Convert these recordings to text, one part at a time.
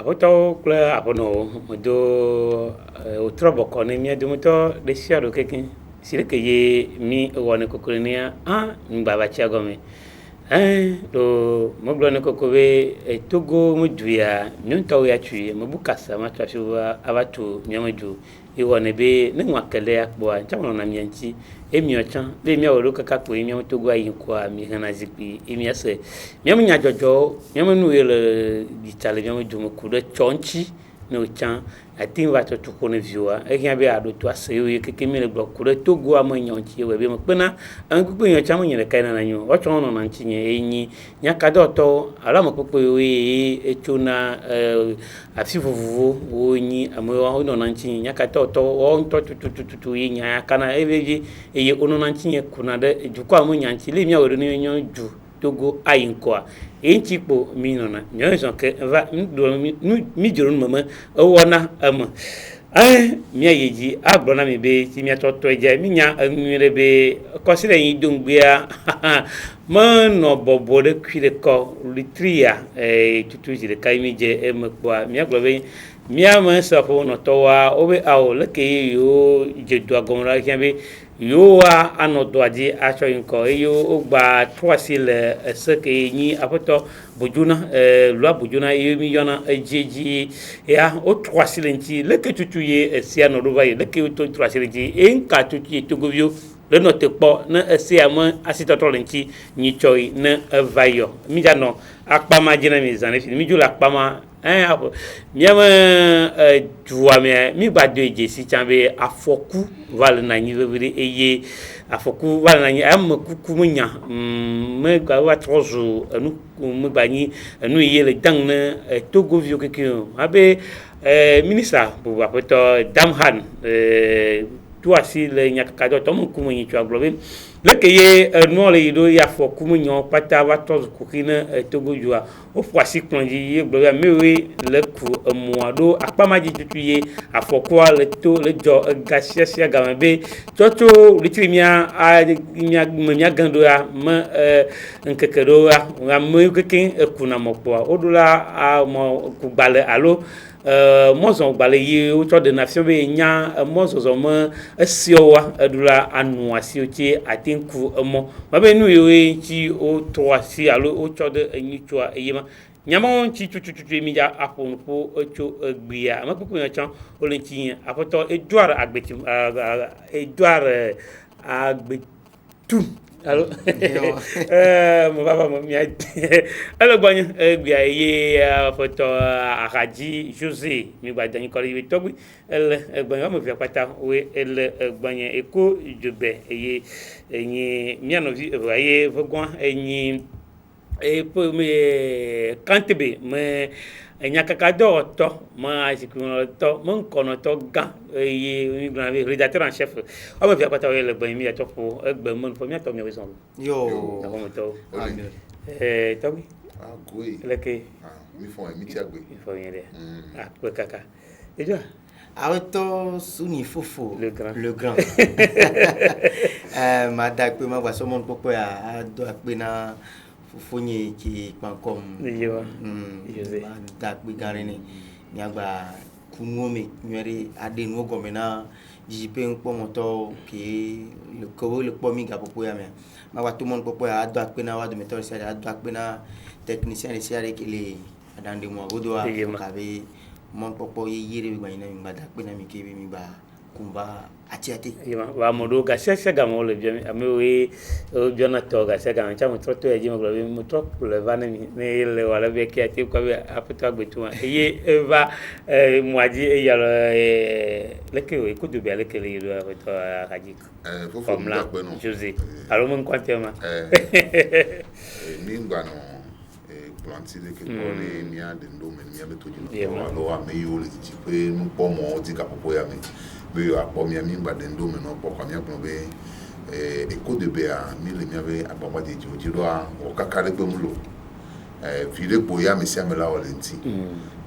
Aƒetɔwo kple aƒenɔwo do wotrɔ bɔkɔ ne mía dometɔ ɖe sia ɖe kekeŋ si ɖeke ye mi wɔ ne koklo nea ŋgba va tsia gɔme ɖo megblɔ ne koko be Togo meduia míɔŋtɔwo ya tui mebu kasa ma tso afi ava tu míamedu iwɔ ne be ne ŋua kele akpɔa ntsamelɔna mia ŋuti emiɔ tsã be míawɔ ɖo kaka kpoe míawo Togo ayi ŋkɔa mi hena zikpui emia se míame nyadzɔdzɔwo míame nu ye le dzitsa le míame du me ku ɖe tsɔ ŋuti ne wotsã ati va tutu ko ne viwoa ehiã be aɖo to ase ye keke mi le gblɔ ku ɖe Togoa me nya ŋuti wɔ be me kpena ŋkukpe nyɔ tsã menye ɖeka nana nyo wotsɔ nɔna ŋuti nye enyi nyakadɔtɔwo alo ame kpekpe ye etsona afi vovovo wo nyi amewo nɔna ŋuti nyakadɔtɔwo wo ŋutɔ tutututu ye nya kana evevie eye wonɔna ŋuti nye kuna ɖe dukɔa me nya ŋuti le míawɔ ɖo ne nyɔ du Togo ayi ŋkɔa enti kpo mi nɔna míawo zɔ ke va mi dzro nu meme ewɔna eme mía yi dzi agblɔ na mi be ti míatɔ tɔ dze mi nya enu ɖe be kɔsi ɖe yin do ŋgbea menɔ bɔbɔ ɖe kui ɖe kɔ litria tutu zi ɖeka yi mi dze eme kpoa míagblɔ be míame sɔƒo nɔtɔwoa wo be awo leke ye yewo dze doa gɔme ɖa hiã be yewoa anɔ dɔa dzi atsɔ yi ŋkɔ eye wogba trɔ asi le ese ke nyi aƒetɔ bodzona lua bodzona ye mi yɔna edzi ya wotrɔ asi le ŋuti leke tutu ye esia nɔ ɖo va yi leke woto trɔ asi le ŋuti enka tutu ye togoviwo le nɔ te kpɔ ne esia me asitɔtrɔ le ŋuti nyitsɔe ne eva yɔ mi dzanɔ akpama dzi na mi zã ne fi mi dzo le akpama míame dua mea mi gba do dzesi tsã be afɔku va le nanyi vevi eye afɔku va le nanyi ame kuku menya megba va trɔ zu enu megba nyi enu ye le dang ne Togoviwo kekeŋ abe minista bubu aƒetɔ Damhan to asi le nyakakadɔ tɔme ŋkume nyi tso agblɔ be leke ye enua le yi ɖo ye afɔku menyawo kpata va trɔ zu kuxi ne Togo dua woƒo asi kplɔ dzi ye gblɔ be amewoe le ku emɔa ɖo akpama dzi tutu ye afɔkua le to le dzɔ ega sia game be tsɔtso litri mía gã ɖoa me ŋkeke ɖoa amewo kekeŋ ekuna mɔ kpoa woɖo la mɔ ku gbalẽ alo mɔzɔn gbalẽ ye wotsɔ ɖena fiɔ be nya mɔzɔzɔ me esiawoa eɖo la anu asiwo tsi ate ŋku emɔ mabe nu yewoe ŋuti wotrɔ asi alo wotsɔ ɖe enyitsɔa eye ma nyamawo ŋuti tututu mi dza aƒo nuƒo etso egbea ame kpekpe nyɔ tsã wole ŋuti nye aƒetɔ edoa agbeti edoa agbetu alo mo baba mo mia ele gbɔnye egbea ye aƒetɔ Ahadzi Jose mi gba danyi kɔ le tɔgbi ele gbɔnye wɔme via kpata we ele gbɔnye eko dzobe eye enyi mia nɔvi eve ye vegɔa enyi kantebe me nyakakadɔwɔtɔ me azikpuinɔtɔ me ŋkɔnɔtɔ gã eye mi gblɔna be rédacteur en chef wɔme via kpata ye le gbɔnye mi atɔ ƒo egbe me ƒo miatɔ miawo zɔn yo aƒemetɔwo tɔgbi leke mi fɔ mi ti agbe mi fɔ mi ɖe akpe kaka edzo awetɔ Suni Fofo le grand mada akpe ma gba sɔmɔ nukpɔkpɔ ya ado akpe na fofonye ki kpankɔm da akpe gã ɖe ne miagba kunuwo me nyuie aɖe nuwo gɔme na dzidzipe ŋkpɔmɔtɔwo ke le kewo le kpɔ mi gaƒoƒo ya mea magba to mɔ nukpɔkpɔ ya ado akpe na wa dometɔ sia ɖe ado akpe na technicien ɖe sia ɖe ke le aɖaŋɖemɔa godoa kabe mɔ nukpɔkpɔ ye ɖe gba yina mi gba da akpe na mi ke be mi gba kumba atiate wa moɖo gasia game wo le bia amewoe biana tɔ gasia game tsã me trɔ to edzi me gblɔ be me trɔ kplɔe va ne mi ne le wɔ ale be ke ate kɔ be aƒetɔ agbetu ma eye eva mɔa dzi eya leke wo ekudo bia leke le yeɖo aƒetɔ Ahadzi kɔmla Jose alo me ŋkɔte ma mi gbanɔ planti de ke kɔni mia de ndo me mia be to dzi alo ame yiwo le dzidzi ƒe nukpɔmɔwo dzi gaƒoƒo ya me be akpɔ mia mi gba de ndo me no kpɔ kwa mia gblɔ be eko de bea mi le mia be agbagba de dzi ɖoa wo kaka ɖe gbe mu lo vi ɖe kpo ya me sia me la wɔ le ŋuti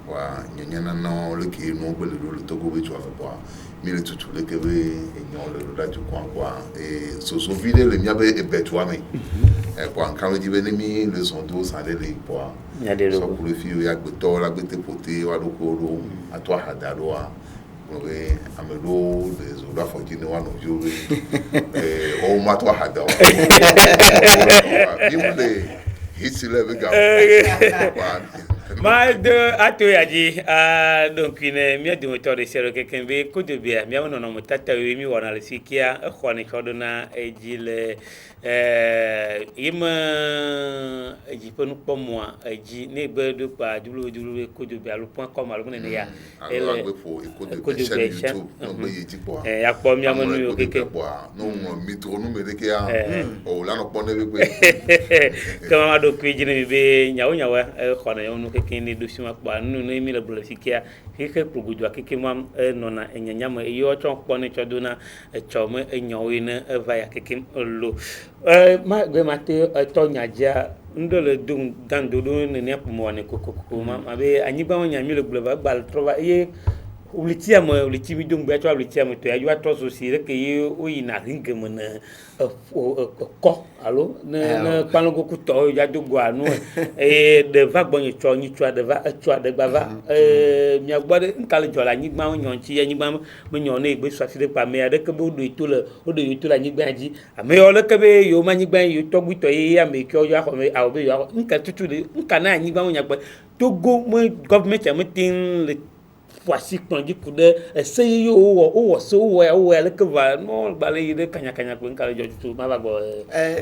wa nyenye nana le ke no gbe le ɖo le Togo be tso afɔkpa mille tutu le que we enyo le da ju kwa so vide le mia be betu ami pour encourager venemi le son dos ça les pour so pour le fille ya gbeto la gbete poté wa lokoro atwa hadadoa we amelo de zoda fojini wa no yo o ma to hadawa imle hit le ga ma de ato yaji donc une mia de moteur de sero que kembe ko de bia mia wono no mutata we mi wona le sikia khoni chodona ejile ima eji ponu po moi eji ne be de pa dulu ko de bia .com alu ne ya ele ko de bia YouTube no be eji po ya po mia mo no keke no mi to no me de ke ya o la no po ne be kama do ko eji ne be nyawo khona yo no kini dosi ma pa nu no mi le bolo sikia keke progudu keke mam no na enyanyama yo chon poni chodona chome enyowe ne eva ya keke lo ma gbe mate to nyaja ndole dum dandodo ne pomo ne kokoko ma be anyiba wonya mi le bolo ba bal trova ye ulitia mi dum gbe to ulitia mo to ya yo to so si re ke ye oyina ringemo na ko alo ne pango ku to ya do gwa no de va gbonyi cho nyi cho de va cho de bava mi agbade nkale jola nyigba onyon chi ya nyigba mo nyon ne gbe so aside pa me ade ke bo do itule o do itule nyigba ji ame yo le ke be yo ma nyigba yo to gbi to ya me ke o ya ko me a obe yo nka tutu de nka na nyigba onya gbe to go mo government am tin le voici quand dit coup de essayer o le que va non balé de kanya ko nkale joju tu ma ba go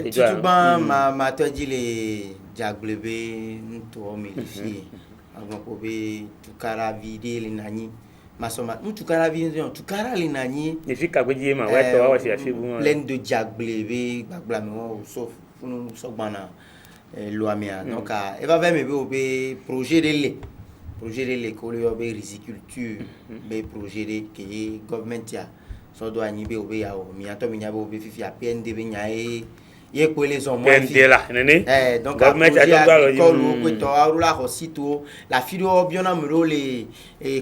tutu ban ma to di le jaglebe nto mi fi agon ko be tukara vide le nani masoma tukara vide tukara le nani ne fi ka gbeji ma wa to wa si afibu plein de jaglebe gbagba mi won sauf funu so gbana lo amia donc e va vers me be projet de l'école yo be riziculture be projet de que government ya so do ani be obe ya o mi ato mi nya be obe fifi a PND be nya ye ko les on moi PND la nene donc government ya to gba lo ko to arula ho sito la fido biona mro le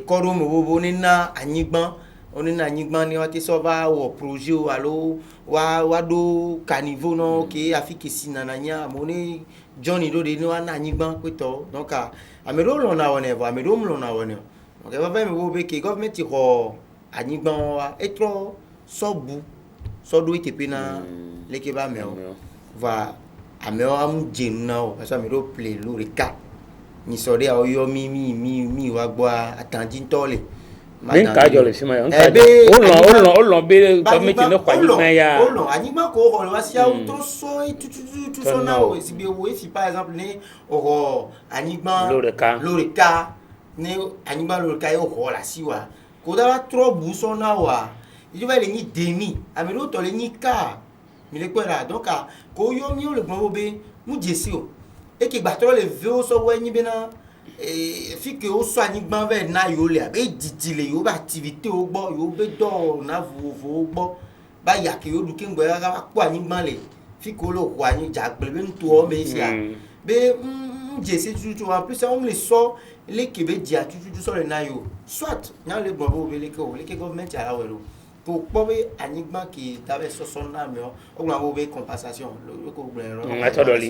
koro mo bobo ni na anyigban oni na anyigban ni o ti so ba wo projet o alo wa do caniveau no ke afiki sinananya mo ni Johnny do de ni wa na anyigban ko to donc amero lo na woni amero lo na woni donc e ba me wo be ke government ko anyigban wa etro sobu sodo itepe na leke ba me o va amero am jenu o parce amero play lo reka ni so de o yo mi wa gbo atandi ntole min ka jole sima on ka o lo be government no kwa anyigban ya o lo anyigban ko ho wa sia o to so tu so na o si be wo si par exemple ni o anyigban loreka ni anyigban loreka yo ho la si wa ko da wa tro bu so na wa ijo ba le ni demi amiro to le ni ka mi le kwera donc ko yo mi o le gbon be mu jesi o e ki gba tro le ve o so wa ni be na fi que o so anyigban ve na yo le abe didile yo ba activité o gbo yo be do na vovo gbo ba ya ke yo du ke ngbe ga ba po anyigban le fi ko lo ko anyi jagbe be nto o me sia be jesi tutu en plus on le so le ke be dia tutu so le na yo soit nya le gbo bo be le ke government ya la wero to po be anyigban ki tabe so so na me o gba bo be compensation lo ko gbe ro na to doli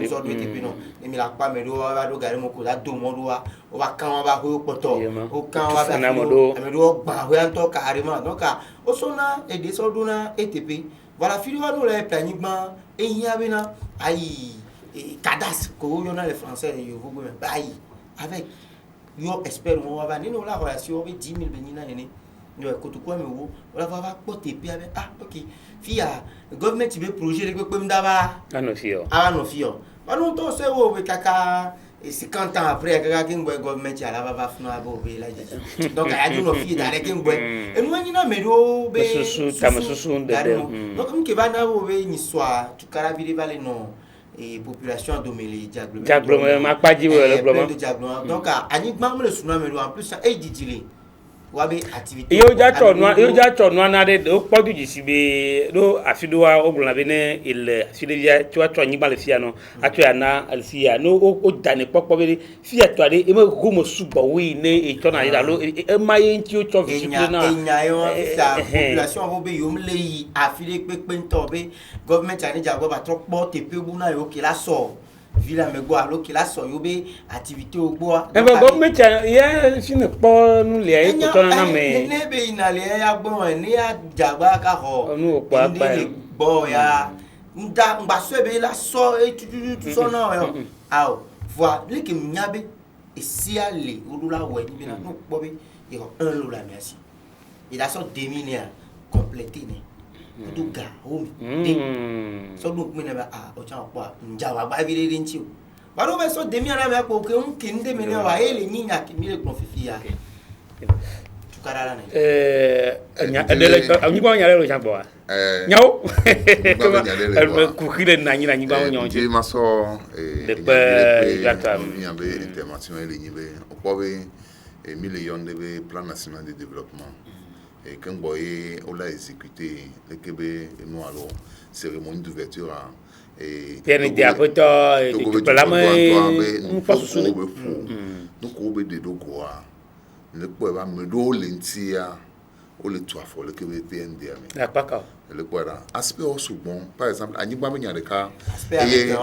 so do ti pino emi la pa me do wa do gari mo ko da do mo do wa o ba kan wa ba ho poto o kan wa ba me do gba ho an to carrément donc o so na e de so do na ETP voilà fili wa no le anyigban e yin abi na ayi cadas ko yo na les français yo vous me bayi avec yo expert mo wa ba ni no la relation be 10000 be ni na ni yo ko to kwa me wo wala va pote pe avec OK fia government be projet le pe mdaba no fio ba no to se wo be kaka 50 ans après kaka kingwe government ya la va funu abo be la ji donc a do no fia dare kingwe e no ni na me do be susu de donc comme que va na wo be ni soir tu carabiri vale no et population domeli diaglome ma paji wo le donc anyigban mo le sunu me do en plus ça e didile wabe activité yo ja cho no na de o podu jisibe do afidowa ogbona be ne il afidia to to nyi bale fia no ato ya na alfia no o dane popo be fia to ade e ma go mo subo we ne e to na ida lo e ma yin ti o to visible na enya yo sa population bo be yom le yi afile pepe nto be government ani jago ba trop po te pe bu na yo ki la so villa me go alo ki la so yo be activité ogbo e ba government ya sine po nu le ai ko to na me ne be ina le ya gbo ni ya jagba ka ho nu po apa bo ya nda ngba so be la so e tu so na yo aw voi le ke nyabe e si ale odula we ni be na no po be e ho un lo la merci il a son déminé complété ne du ga o mi so do mi na ba o cha pa nja wa ba bi ri nchi ba do be so déminé na ba ko ke un kinde me ne wa ele ni nya ki mi le confia tu karala ne nya dele ni ba nya le lo cha bo nyawo ku khire na nyi ba nyawo je ma so de pe gata mi ambe international le ni be o po be millions de plan national de développement et quand boy on l'a exécuté le Québec et nous alors cérémonie d'ouverture et bien dia poto et la main pas sous nous ko be de dogoa le po ba me do lentia o le toi fo le Québec PND mais pas ka le po là aspect au bon par exemple ani ba me nya de ka et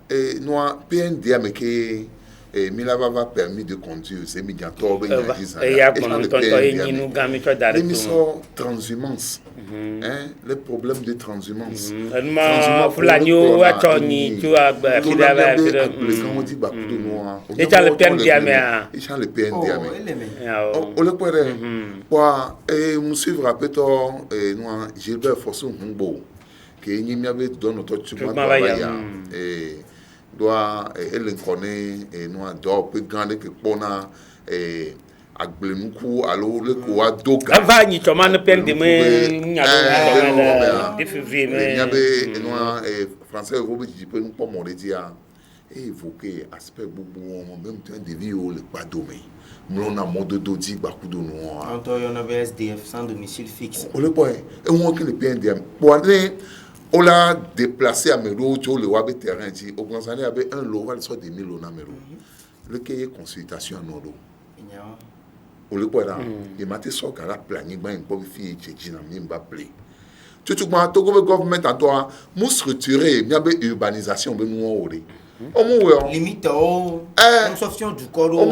et nous PND mais que et Milava va permis de conduire c'est médiateur ben et ya comme tonto yi nu gami to dare l'émission transhumance hein les problèmes de transhumance ma fulanyo wa toni tu agba fida ba fida les quand on dit ba kudo noa et ça le PND mais et ça le PND mais on le pourrait quoi et nous suivre peut-être noa Gilbert Fosso Mbo que ni mi avait donné notre tuba et doit elle connaît et nous adore peu grande que pona agbenuku alo le ko adoga va ni toma ne pen de me nyalo de février mais nyabe nous français Robert dit peut nous pas mon dia évoquer aspect bobo en même temps de vie au le pas domé nous on mode dodi ba kudo no on y en avait SDF sans domicile fixe on le point et on que le PND pour aller on l'a déplacé à Mero, tu le wabé terrain dit au Granzane avait un local soit des 1000 na Mero. Le cahier consultation en ordo. On le voit là, il m'a dit ça qu'à la planning ben pour fille tchétchi na mimba play. Tu vois to gouvernement à toi, mous retirer, il y avait urbanisation ben nous oré. Limite consommation du corps.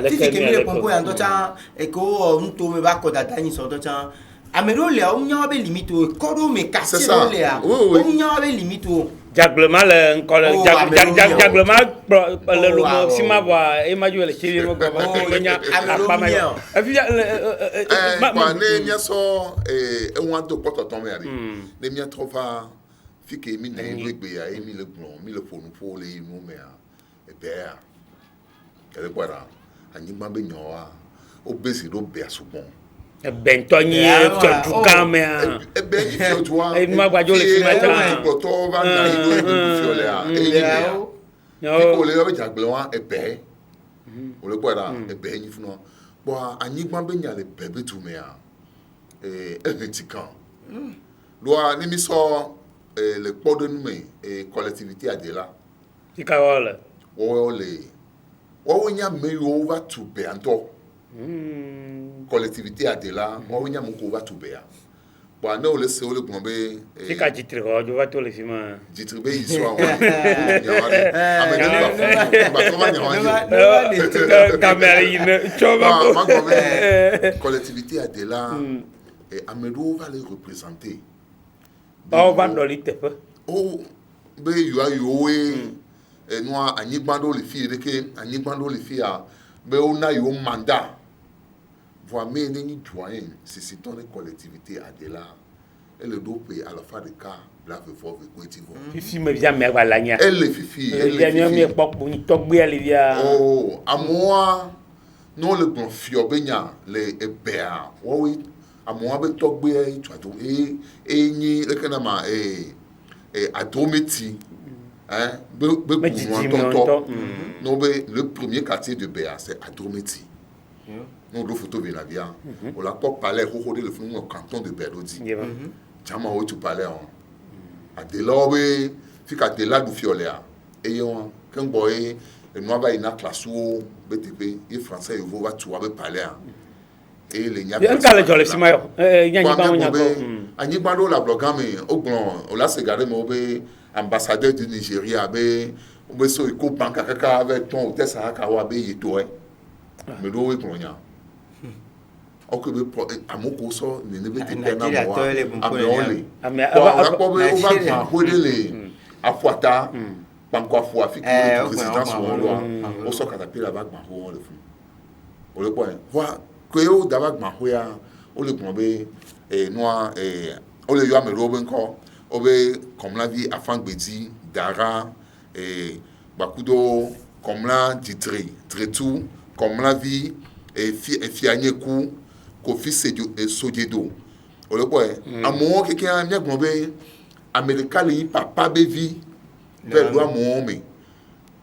Si c'est que les pompo en d'autant et que on tombe ba ko data ni so d'autant Amero le on nya be limite o kodo me cassé le a on nya be limite o jaglement le encore jaglement le sima wa e maju le chiri mo go ba nya apa ma yo e fi ma ne nya so e won to poto ton me ari ne mi trova fi ke mi na egbe ya e mi le gbon mi le fonu fo le mu me a e be a ele kwara anyi ma be nyoa o besi do be asubon bentonyi tu kamera e ben fi toi e ma gbajo le fi mata to va na ido e fi ole a e ko le o jagblon e be o le gbara e be yin fun bo anyi gban be nya le bebe tu me a tikan lo a ni mi so le podo nu me collectivité adela tikawole o nya me over to be anto collectivité adela o nya mu ko over to be a bon na o le se o le gbon be tika jitri ho jo va to le fima jitri be iso awon ba ko ma nya camera ine choba collectivité adela et Amedo va les représenter. On va dans l'ITF. Oh, ben et nous Anibando les filles que Anibando les filles ben on a eu un mandat. Voir mais ni doyen c'est ton collectivité Adela et le dopé à la fin de cas la fort équitable. Fifi me vient me valanya. Elle les fifi, elle les fifi. Oh, à moi non le bon fiobenya les ebea. Oui. Amoa be togbe itwado ni le kana ma adometi hein, le premier quartier de Béa, c'est Adrometi. Nous, le photo vient bien. On l'a pas parlé, on le film au canton de Bélodi. Chama où tu parlais, à Delobe, fica de là du Fioléa. Et on, quand boy, nous avons une classe où BTP, et français, il va tu vas parler. Et les Nyabi. Il y a un cas de Simayo. Anibalo la blogame, au blanc, on l'a segardé, mais ambassadeur du Nigeria, mais on so il coupe en caca avec ton hôtel Sarakawa, et toi. Mais l'eau est colonia. Ok, à mon cours, ne pas te peine à moi. À Fouata, Banquafou, Afrique, présidence, on sort qu'à la bague, on le fou. On le point. Voilà, que au Dabag Mahoya, on le prend, et noir, et on le yam Robin Corps, comme la vie à Franck Betty, Dara, et Bakudo, comme la Ditri, Tretou, comme la vie, et Fianyekou, Kofi Sojedo. On le point. À mon quelqu'un a bien globé, Américain, papa bévi, vers loi mon homme.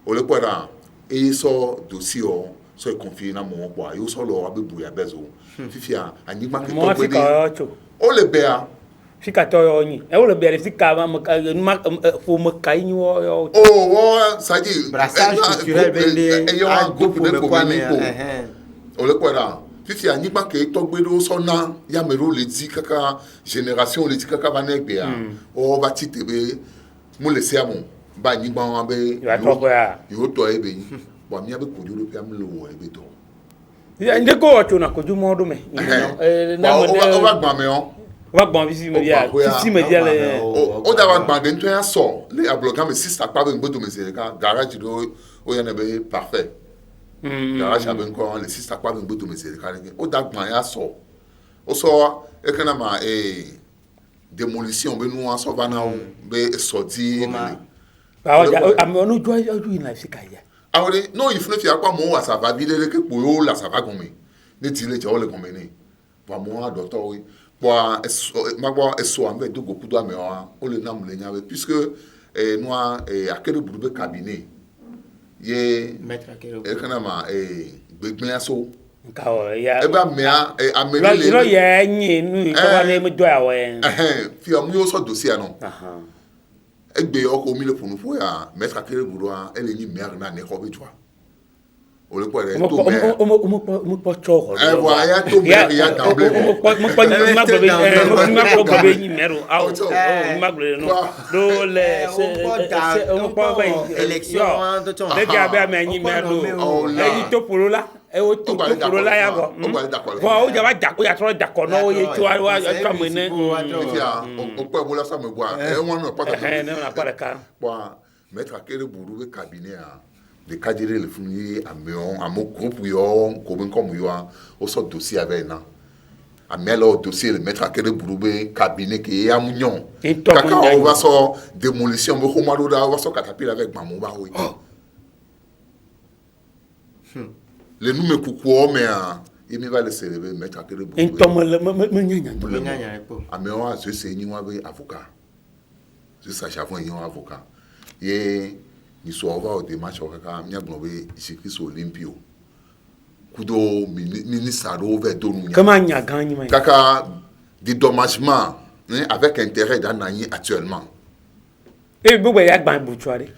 On le point là, et il sort dossier, soit confié dans mon bois, il sort l'or à bébouya bezo. Fifia, à Nima qui tombe. On le béa. Fica toyoni. E o le béa, fica pour me caïn. Oh, ça dit, brassage culturel, ayant un groupe de communication. On le point là. Fifi a ni pas que togbedo sona ya mero le di kaka génération le di kaka banek be a o ba ti tebe mo le se amon ba ni gba wan be yo to e be bo mi abe kojo lo pe am lo e be to ya ndeko o tuna kojo mo do me na mo o ba gba me on wa gba bi si me dia le o da wa gba de nto ya so le abloga me sister pa be ngbodo me se ka garage do o ya na be parfait. Garage avec encore les six à quoi avec beaucoup de messieurs au dagman ya so o so e kana ma démolition be nous en so bana be sorti amonu joy na fika ya awore no if no fi akwa mo wa sa va bi le ke po la sa va gomi ne ti le je o le gomi ni bo mo a docteur oui bo ma bo eso ambe do goku do ame o le na mu le nya puisque nous a akere burube cabinet ye maître akero kana ma gbegben aso nka o ya e ba me ameli lo ye nyi nu ko ba na me do awo fi amu yo so dossier no egbe oko mi le ponu fo ya maître akere buru a ele ni maire na ne ko be twa o le po re to maire mo po cho voilà ya to maire ya d'emblée mo po be ni maire au ma gble no do le on po élection de ton le ga be ma ni maire do e to polo la e o to polo la ya go o ja ba jako ya tro jako no ye tu wa to mo ne o po bo la sa me boa e won no pata na para ka boa maître akere buru be cabinet a de cadrer le funi à mon groupe yo comme yo au sort dossier avec na a melo dossier le mettre à quel bourbe cabinet qui est à mignon kaka on va so démolition mo ko maro da va so catapiller avec maman ba oui le nous me coucou mais il me va le célébrer mettre à quel bourbe me nyanya a me on se c'est ni wa avocat je ça chavon yon avocat et ni so over au démarche au kaka mia gnobe isikri so Olympio kudo ministre do vers do nunya comment nya gagné mai kaka dédommagement avec intérêt dans nani actuellement e gbogbo ya gban butuare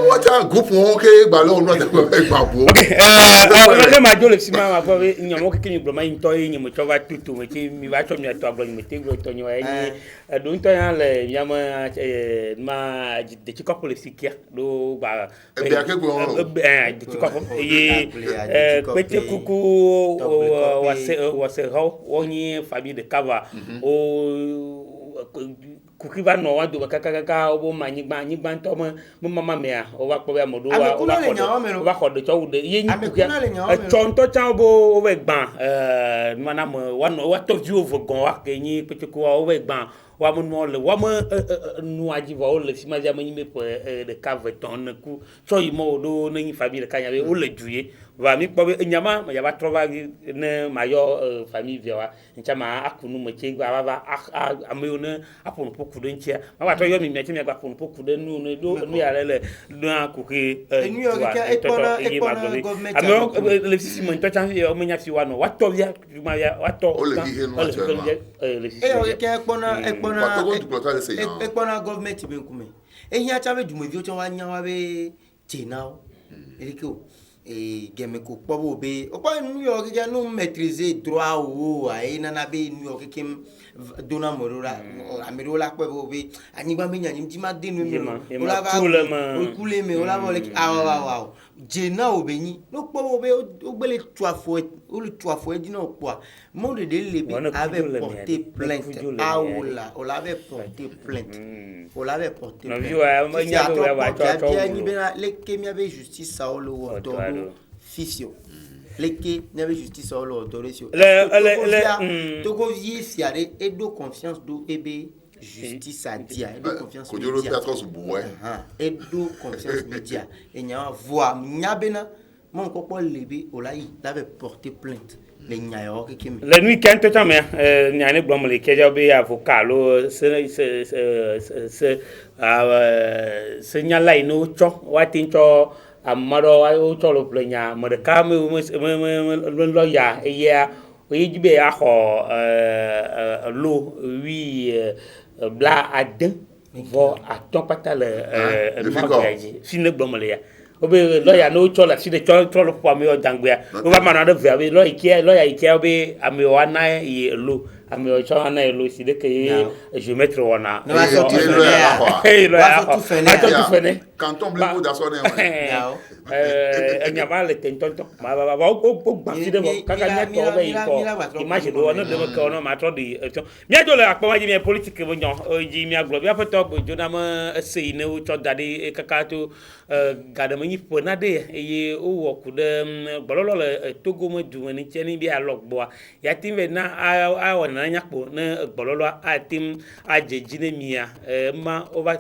what a groupe on ke gba lo no te gba bo le ma jo le sima ma bo nyan mo ke ni bloma into yin mo to va tutu mo ti mi va cho mi to aglo mi te glo to nyo ni do into ya le ya ma de ti couple sikia do ba e be ake go de ti couple ye pete kuku wase ho woni famille de Kava o kukiva no wa do kaka obo manyigba nto mo mama me a o wa po be modo wa ko de to de ye nyi kukia chonto chan obo o we gban mana mo wa no wa to view of gon wa ke nyi pete ko o we gban wa mo no le wa mo nu aji va o le fi ma ja me nyime po de cave ton na ku so yi mo do na nyi famille ka nya be o le juye va mi po nyama ma ya ba trova ne ma yo famille via wa nchama akunu mo che gba ba ameyo ne apon poku de nchia ma ba to yo mi me gba apon poku de nu ne do nu ya le do akuke New York e pona ameyo le fi mo to chan o me nya fi wa no wa to ya ma ya wa to o le hi he no e o ke e pona government be nkume e hia cha be dumovi o cha wa nya wa be tenao eriko geme ko pobo be o pa New York ja no maîtriser droit o ai na na be New York kim dona morora amerola po be anigba me nya nyim ti ma de nu mi o la ba o kule me o la ba le awa jena o be yin no pobo be o gbele tuafo o le tuafo e dina po mo de le bi avait porté plainte aola o la avait porté plainte o la avait porté plainte no nya be wa to ni be le kemi avait justice sa o lo do fisio leke n'avait justice au lord doresio le togo vie fiare et do confiance do ebe justice a dia et do confiance ko joro théâtre su buwe et do confiance media et nya voix nyabena mon kopo lebe olayi l'avait porté plainte le nyayo kekeme le nuit quand to tame nyane gbom le keja be avocat lo se nyala ino cho wati cho amaro o cholo plenya mo de ka me lo ya ya o yibe ya ho lo wi bla adin vo aton patale magaji fine gbomole ya obe lo ya no chola si de cholo po mi o jangbe o ba mana de via lo ya obe ami o ana ye lo ami o cho ana lo si de ke géomètre wona no va so tu fene quand on blé da so ne nyama le tentonto ma o gbasi de kaka nya to be ko image do no de ko no ma to di mi ajo le akpo ma ji mi politique bo nyon ji mi aglo bi apoto bo jona ma sei ne o to dade kaka to gada ma ni po na de ye o wo ku de bololo le togo mo du ni cheni bi alogbo ya timbe na a wona nya po na bololo a tim ajeji ne mia ma over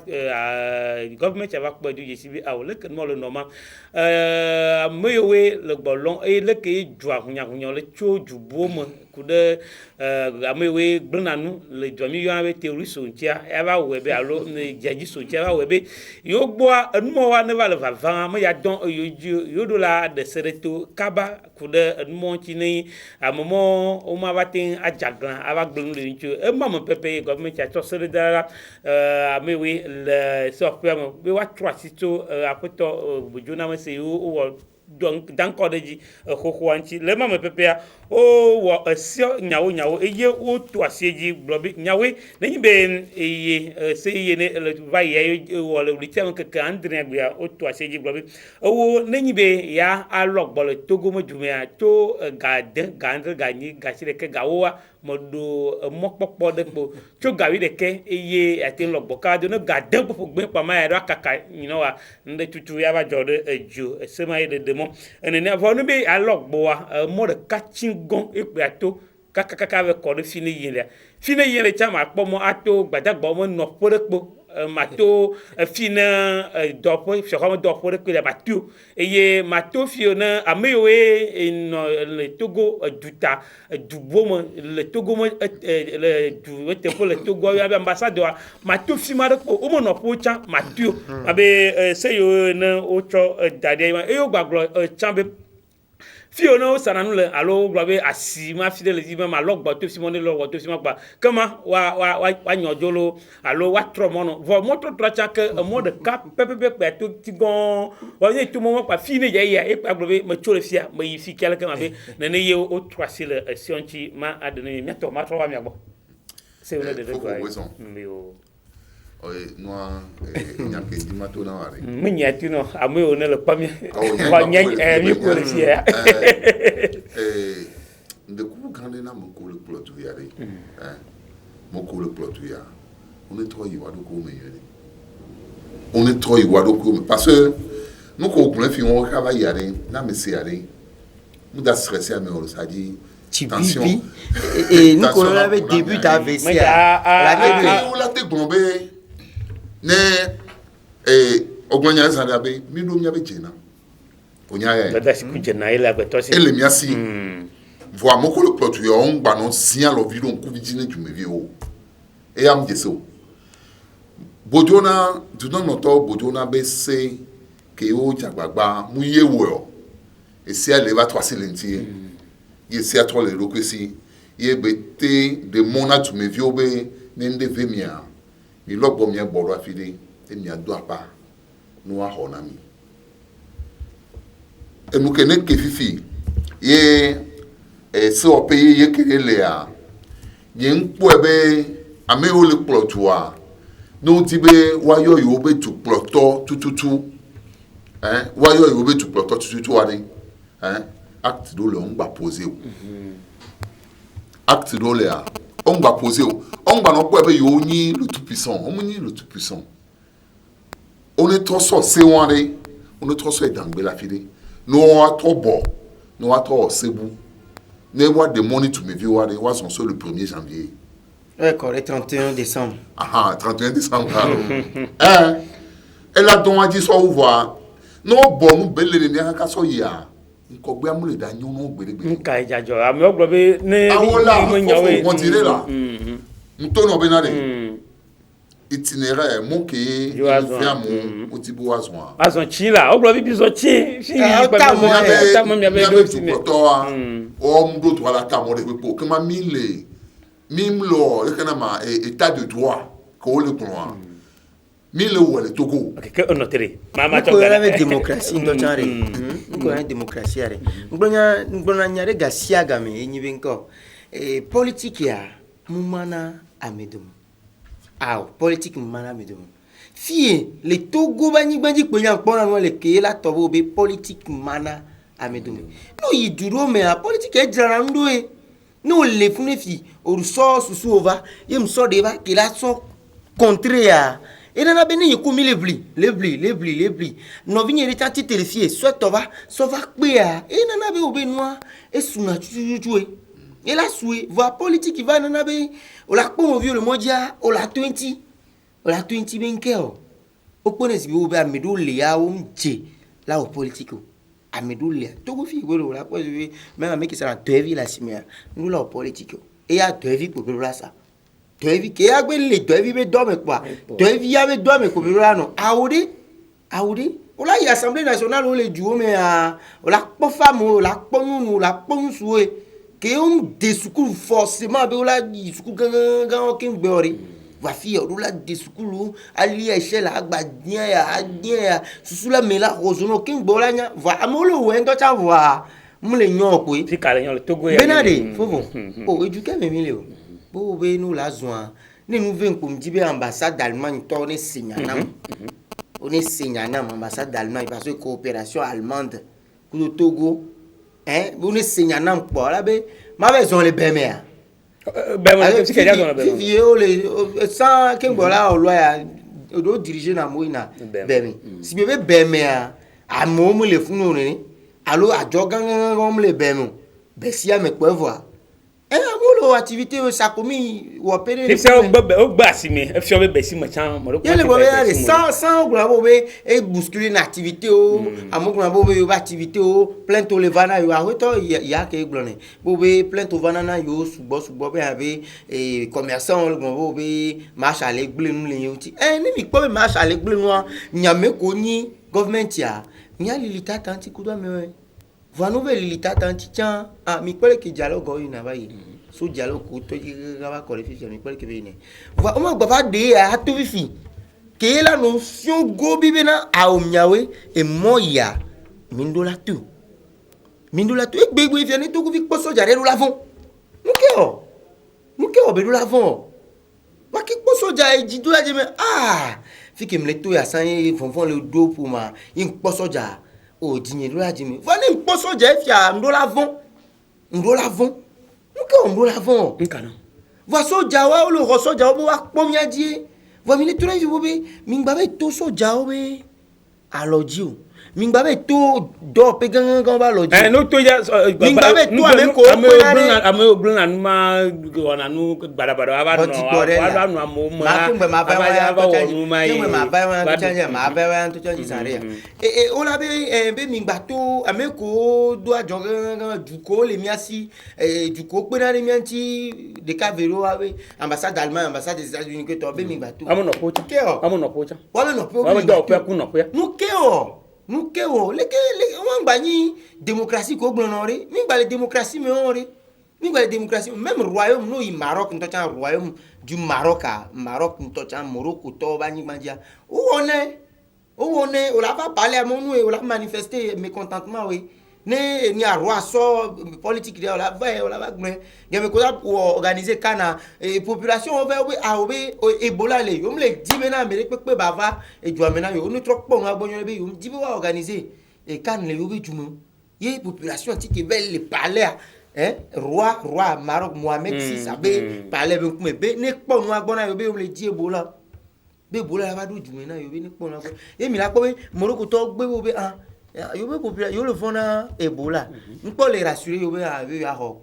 government ava ko du yesi bi awo le ken mo le normal mewe le bolon e le ke jua hunya le cho jubo mo kude amewe gbenanu le djomi yo ave teori so ntia e ba we be alo jaji so ntia ba we be yo gbo enmo wa ne va le vava me ya don yo do la de sereto kaba kude enmo nti ni amomo o ma batin ajaglan aba gbenu le ncho e ma mo pepe government ya to seredara amewe le so pe mo be wa trasito apoto bujuna me se o donc danko deji khokhwanchi le mama pepea o wo asio nyawo eye o to asieji blobi nyawe nenyi be eye se ye ne le va ye wo le ritem ke andre gba o to asieji blobi o nenyi be ya alok bole togo mo jumea to gade gandre gani gasire ke gawa modo mokpokpo de po to gawi de ke eye atin logbo ka do no gade po gbe pa ma ya kaka you know nde tutu ya ba jode eju sema ye de mo ene avo no be alogbo wa mo de catching gon epe ato kaka be ko de fini yin le chama po mo ato gbadagbo mo no porepo mato fina dopo se comme dopo de la mato eye mato fiona amewe no le Togo duta dubomo le Togo mo le du te pour le Togo ya ambassadeur mato fima de o mo no po chan mato abe se yo na o cho dade e yo gbaglo chambe Fiona sananu le alo globe asima fidèle ziba ma logbo to simone logbo to sima pa kama wa nyojolo alo wa tromono vo moto tracha ke mo de cap pepe to tigon wa ni tout moment pa fine ya e pa globe ma chole fia ma yi fi kele kama be na ne ye o troisile sionchi ma adene mi to ma tro wa mi agbo c'est le de quoi oye noa nyake dimato na wari mnyati no ame one le pamia ba nya mi ko le fia de ku grande na mo ko le plot ya re mo ko le plot ya on est trop yiwado ko me yele on est trop yiwado ko parce que nous ko plein fi on ka ba yare na me se yare nous da stressé mais on ça dit Chibibi et nous qu'on avait début d'AVC la te gombe ne ogwanya zandabe mi do mi abejena onya ya da si ku jena ile agbeto si ele mi asi voa moko le plotu yo on gba no sian lo video on ku bijine jumevi o e am jeso bojona do not to bojona be se ke o jagbagba mu ye wo e si ale va to asilenti ye si ato le rokwesi ye bete de mona jumevi o be nende vemia ni logbo mi gboro afide emi ado apa no a honami emukene kefifi ye se o pe ye kelele a ye npo ebe ame o le plotua no ti be wayo yo be tu ploto tututu wayo yo be tu ploto tututu ani act do le on gba poser acte do le a on gba poser on gba no po ebe yo ni le tout puissant on ni le tout puissant on est trop so se ware on est trop so dangbe la fide no a trop bon no a trop sebu ne wa de money to me view ware was on le 1er janvier d'accord le 31 décembre 31 décembre elle a donc dit so voir no bon nous belle ni aka so ya nko gbe amule da nyu no gbere nka ijajo ami ogbo be ne mo nyawe mo dire la nto no be na de itinéraire mon ke fiamu otibu azwa azon chila ogbo bi bizo chi ta mo mi abe do ti ne o mdo to ala ta mo de po ke ma mimlo le kana ma état de droit ko le droit mille ou le Togo que onotere mama to la démocratie ndo chare ko la démocratie are ngbonya nyare gasia game enyibe nko politique ya mumana amedum politique mumana amedum fie le Togo banyi pe yan pon ran le ke la tobo be politique mana amedum no yiduro me a politique e jara ndo e no le fune fi o so susu ova yem so de ba ke la so contraire et nana beni yekumi lebli no vinye retati terrifié soit va kpea et nana be obenwa e suna tututu e la soué voix politique va nana be o la kpo vieux le modia o la 20 benkeo o pone si be amedo le ya o mje la o politique amedo le to go fi we la ko même avec ça la devi la simia nous la politique et ya devi pour la ça devi ke agbe le devi be do me kwa devi ya be do me ko be no awudi o la y assemblée nationale o le juo me a o la po femme o la po nunu la po nsuwe ke on de sukulu forcément be o la di sukulu gan o kin gbe ori va fi o la de sukulu ali échelle agba dien ya susula me la rozono kin gbe la nya va amolo we ndo cha va mu le nyon ko fi kale nyon le Togo ya benade fofo o eduke me mi le o bo be nous la zoan ni nous vient comme dit ambassade d'Allemagne tourner signanam on est signanam ambassade d'Allemagne parce que coopération allemande pour le Togo on est signanam pour là be ma maison les bemea c'est que ya don be vieux les sans que voilà au loi do diriger na moina bemi si be bemea a momu le funu ni allo a jogan comme le bemu be si a me quoi voir amolo activité ça commis ou opérer c'est ça o gba si me e fi o be be si mo chan mo ro ko le bo be sans gla bo be e bousculer une activité o amogla bo be yo activité o plainte o le vana yo aweto ya ke glone bo be plainte o vana na yo subo be ave commerçant le bo be marche aller gble nu le yo ti ni mi po be marche aller gble nu nyame ko ni government ya nya lilita tanti kudwa me va nouvelle lilita tanti tian mi pele ki dialogue ina ba yi so dialogue ko to ga ba qualification mi pele ki be ni va o ma gba fa de a to fi ke la notion go bi bena a o miawe e moya mindola tu e gbegbe fi ni to ko fi po soja re lu la fun muke o be lu la fun wa ki po soja e ji do la je me fi ke mle to ya san fonfon le do pour ma yin po soja o dinye do la je me va ni po soja e fi a ndola fun muke o ndola fun nkana va soja wa o lo ro soja o wa po mi adie va mi le to na fi bo be mi gba be to soja o be aloji o mingba be to do pe gangan ba lo ji no to ya mingba be to ame ko ame ogbon anu ma ona nu gbadabada aba no amo ma ma ba to change sare o la be mingba to ame ko do ajo gangan du ko le miasi du ko pe na le mianti de Cavero ave ambassade Allemagne ambassade des États-Unis que to be mingba to amo no pocha wa no po do pe ku no pe nous keo le on bani démocratie ko glonore mi ba le démocratie me onre mi ba le démocratie même royaume no i Maroc nto chan royaume du Maroc nto chan Morocco to bani mandia où on est on la va parler à mon nous et on la manifester mécontentement oui ne ni a roi so politique de on la va gmen game ko pour organiser kana et population on va oui Ebola le yo me le di mena me pe bava et jo mena yo no trop pon agbonyo be yo di wa organiser et kan le yo be jumo ye population ti ke veut le parler roi Maroc Mohamed VI abe parler be ne pon agbona yo be yo me le di Ebola la va do jumo na yo be ne pon agbona e mi la po be Morocco to gbe wo be yo be population yo le fona Ebola npo le rassurer yo be a ho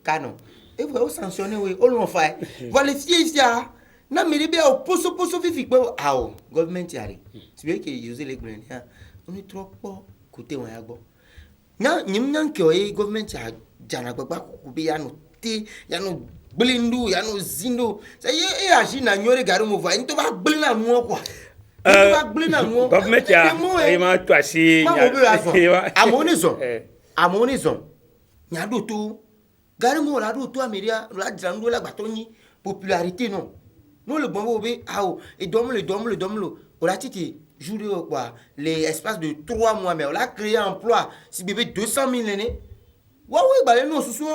canon et vous avez sanctionné oui on l'on fait voilà si ça na me be au poso fifi pe ao government yare tu veux que use les gren on est trop côté on ya gbo nya nyim nyan ke o government ya jana gbagba ku be ya no blindu ya no zindo ça y agit na nyore garu mo va into ba blina mo quoi government ya ma to asi amonison nya do to gari mo la do to ameria la drandu la gbatoni popularité non le bon be et domlo on la titi jour quoi les espaces de 3 mois mais on a créé emploi si bébé 200 000 l'année oui ba non sous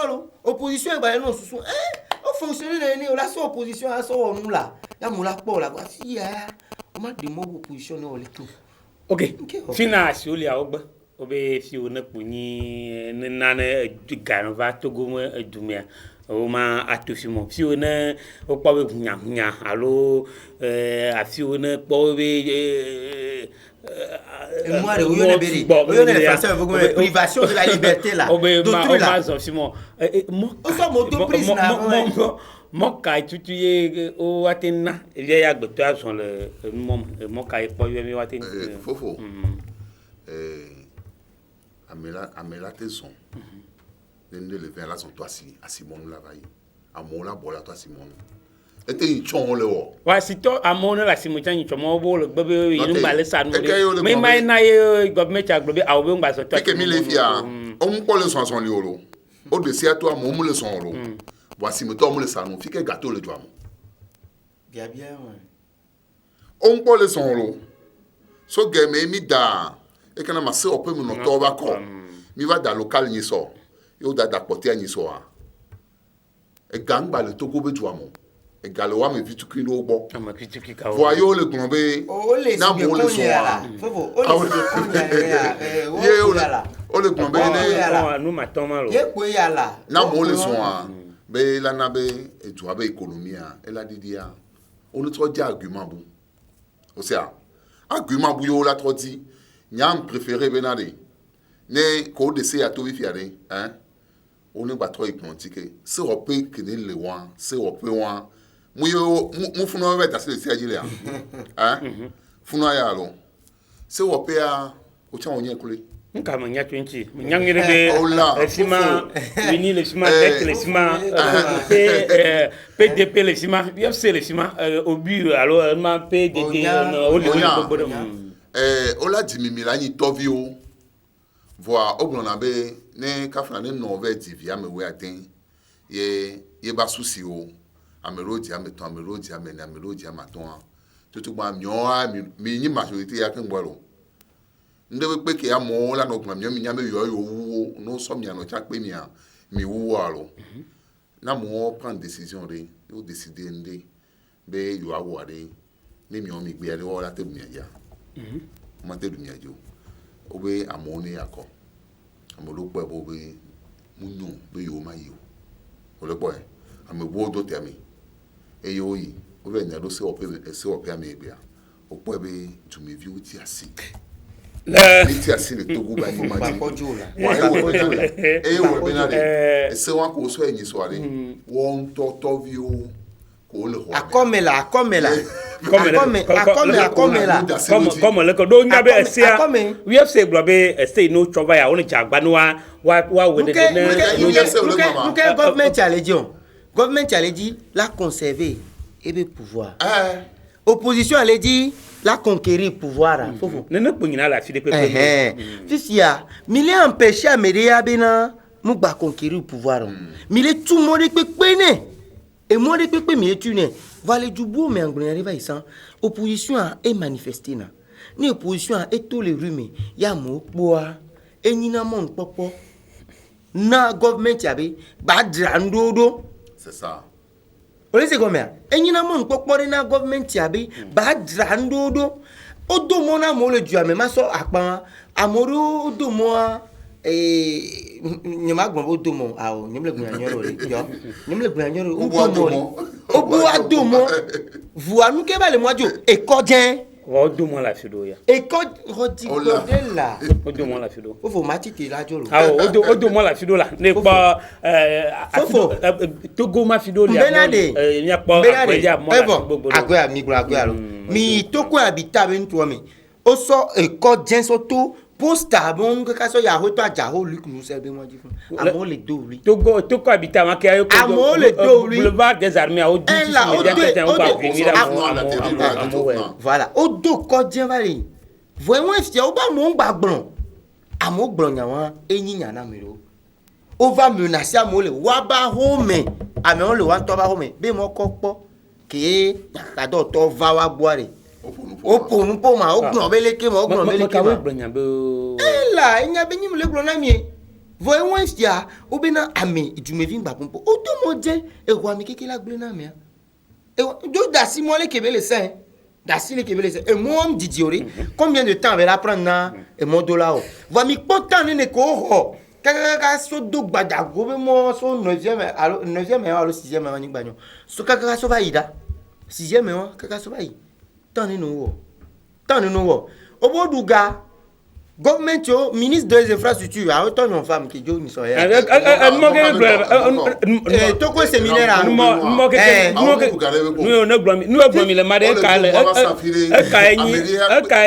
opposition ba non sous on fonctionne l'année on la so opposition a so nous là ya mo la po la voici on m'a des mots opposition no le tout ok finance oli a ogba obe fi o na punyi na ganva togo mo dumia o ma atofimo fi o na o pa we gunya alo afi o na po we moi de oyone beri oyone français vous privation de la liberté là d'autrui là mo so moto prise na moka tutuye o watina il y a gbeto ason le mom moka e po yemi watina fofo amela te son de le faire là son toi si Simon la vai amola bola toi Simon ete ichon le wo wa sito amona la Simon chan ichon bo le gbebe yin ba le sanu me mai na ye government agbe awbe ngba so to ke mi le fia on ko le son li olo o de si ato mo le son olo voici me to mo le sanu fi ke gâteau le doamo bien ouais on ko le son olo so ge me mi da e kana ma se ope mu no to ba ko mi va da local ni so yo da porter ni so a e gang ba le Togo be doamo e galo wa me vitu ki no gbo voyo le glombe na mo le so a fofo o le glombe ne nu ma ton ma lo ye po ya la na mo le so a be la na be etu abe economia e la didia on trop di argument bu o sea argument bu yo la trop di nyam préféré benade ne ko de se ato bi fiare on ne ba trop hypnotique se opé que ne le wan se opé wan mu funo be ta se ajile funo ya lo se opé a o cha onye kule nka manya 20 nyangire be esima vini le sima avec le sima PDP le sima FC le sima obu alors ma PDD o le ola dimimi la ni tovio voa oblona be ne kafna ne nove divia me we atin ye ba susi o amelodi ameton amelodi amene amelodi amaton tutu gba myo mi ni majorité ya kan gboro ndewe pe ke amo la no gba myo mi nya me yo wo no so mi ano cha pe mi wo alo na mo prendre décision re yo décider nde be yo awore ni mi o mi gbe ale wo la te mi ya mo te du mi ajo obe amoni akọ amolopo ebo be munu be yo mayo olepo amegbo do temi eyo yi obe nya do se ope ame bia opo ebe to me view ti asi Niti asile Togo ba Pas informatique. pas Jola. Et on benale. Et c'est un ko so enyi so ale. Won to vio ko le roi. Comme là. Comme le ko do nyabe esia we have say globe stay no trouble ya oni jagba no wa we de Nous government allait dire la conserver et le pouvoir. Opposition allait dire la conquérir pouvoir. Ne ko nyina la fi de pepe. Fisia, mille empêché à Médéa bena nous ba conquérir pouvoir. Mille tout monde pepe ne. Et moi de pepe mille tu ne. Voilà du beau mais en arrive ici. Opposition a manifesté na. Ni opposition a tous les rumeurs. Ya mo boa. Et ni na mon popo. Na government yabe ba drandodo. C'est ça. Ole se combien? Et ni na mon popo na government yabe ba drandodo. Odo mona mo le du ame ma so akpan amoro odo mo nyama gbon odo mo awo nyemle gbanyoro le yo nyemle gbanyoro odo mo obo ado mo vous anu ke ba le mojo e kodien Wa do mo la fi do ya. e ko rodi de la Odo mo la fi do. o fo mati te la jolo Odo mo la fi do la. Ne pa Togo ma fi do le. Benade Ni pa akoya mo la gbogbo. akoya mi gro akoya lo mi toko habita be ntu mi o so e kodien so to posta bon ka so ya ho to aja ho lu kunu se be mo ji fun amo le do ri Togo habita ma ke ayo ko amo le do ri boulevard des armées au du voilà o do kodien vale vraiment si o ba mo ngba gbon amo gbon yan wa eyin yan na mi ro o va menacer amo le wa ba home ame on le wa to ba home be mo kopo ke ka do to va wa boare o ponu po ma o gbon beleke mo o gbon beleke ma la inya be nyim le gbon na mi voye won sia o be na ame ijumevi ngba pompo o to mo je e wa mi keke la gbe na mi e do da si mo le kebe le sen da si le kebe le sen e mo am didiore combien de temps va la prendre na e mo dollar o va mi content ne ko ho kaka so do gbada go be mo so 9e alors 9e alors 6e ma ni gbanyo so kaka so va ida 6e ma kaka so va yi tan ni no wo oboduga government yo ministre des infrastructures a autant une femme qui jo ni so ya to ko séminaire no gbomi le made ka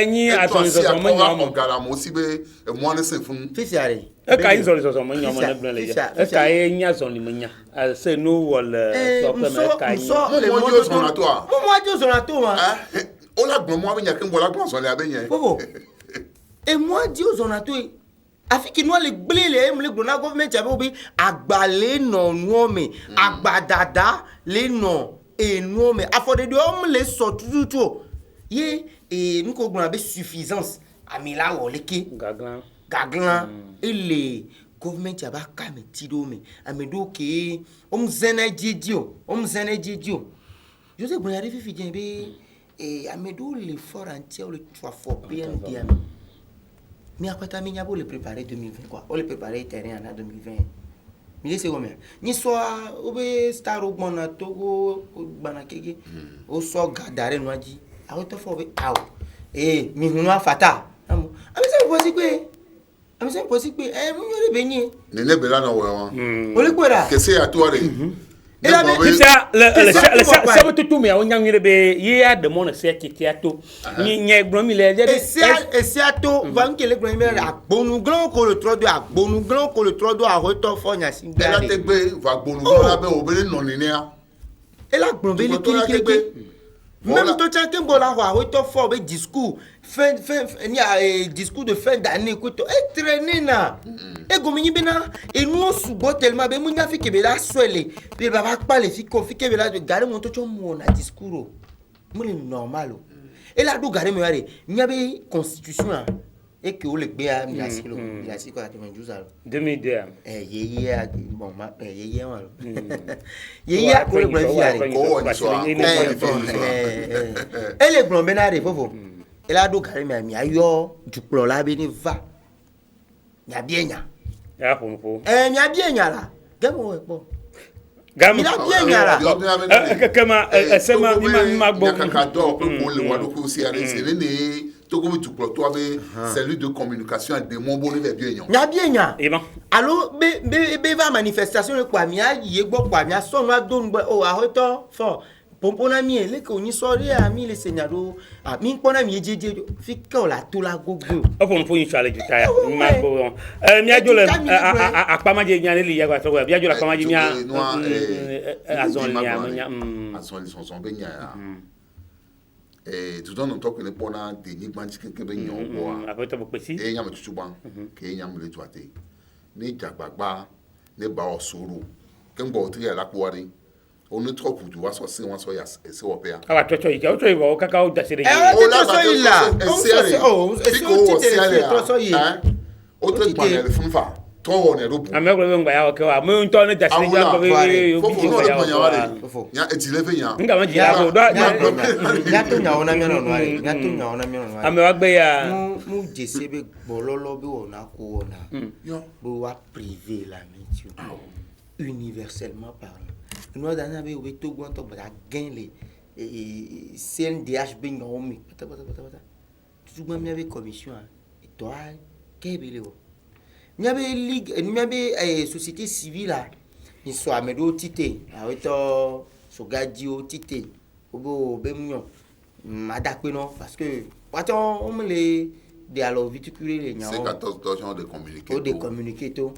yin aton so mo nyamo gara mo si be mo ne se fun fisiare ka yin so mo nyamo ne bla le ya ka yin ya so ni mo nya se no wol so pe me ka yin mo jo so na to a mo jo so na to wa o la gbon mo nya kin bo la gbon so le abeyen bobo et moi dis aux onatoi afiki no le gblele le gbona government abe obi agbale no nuome agbadada le no enuome afode de om le so tutu ye e nko gbona be suffisance amila wo leke gaglan ele government aba ka me tidome amedo ke om zena jedio Joseph Boyari fi bien be e amedo le fort entier le 3 fois bien bien mi akwata mi nyabo le préparer 2020 quoi on le préparer terrain en 2020 mi laisse combien ni soit obe star ogbona Togo gbana keke o so gadare noaji awo to fo be aw mi hunu afata ami se posi pe mi yore benyi ne ne bela na wo o le kwera kese ya to re et là le ça tout mais on nyangire be ya de mon se kitiato ni nyegbomi le et c'est ato va nkele gbomi agbonu grand ko le trodo a reto fo nya si gbe la te gbe va gbonu la be obere no ni ni a et la gbon be ni kiri même to cha kembo la wa reto fo be discours fin ni discours de fin d'année ko to e traîner na e gomi ni bena e no subo tellement be mu nya fi kebe la swele be baba pa le fi ko fi kebe la de gare mon to cho mo na discours mo le normal et la do gare me yare nya be constitution et que o le gbe a mi asilo mi asiko ati mo juza 2002 yeye bon ma yeye wa lo yeye ko le gbe fi yare ko ni so et le gbon benare fofo et la do gare me mi ayo duplo la be ni va nya bienya ya ponpo nya bienya la gemo we po Gam. Il a bien nyara. Kama sema ma bo. Kakado ko le wado ko si are c'est né to ko tu pro to be cellule de communication de mon bon le bien nyon. Nya bien nya. Et bon. Allo be va manifestation le kwa mi a ye gbo kwa mi a so no do ngbo o a hoto fo pompona mi ele ko ni sori a mi le senyado a mi pona mi jeje fi ka la to la gogo. O fo mpo yin chale juta ya. Ma bo. Mi ajo le akpamaje nya le ya kwa so bi ajo la akpamaje nya azon nya azon li son be nya tout on talk le pona de ni gbanji ke be nyon bo a après to pesi e nya me tutu ban ke nya me le tuate ni jagbagba ne ba osoro ke ngbo ti ya la kwari onu trop du wa so se won so ya se wo pe ya awa chocho ika o choibo o kaka o dasire o la so ila o se o ti te to so yi o to pa le funfa to won e robu ame ko ngba ya o ke wa mo nto ne dasire ja ko be o bi ko ya ya etileve ya nga ma ji ya ko do ya to nya ona mi no no ari ya to nya ona mi no no ame wa gbe ya mu jese be bololo be wona ko wona yo bo wa privé la mi tu universellement parlant nous dana be we to gwan to ba gain le CNDH be ngomi pata tu gwan mi avec commission et toi kebele wo mi avait ligue mi avait société civile là ni so amedo tite aweto so gadio tite obo be munyo madakpe no parce que wato on me le de alors viticuler les nya 14 torsions de communiquer o de communiquer to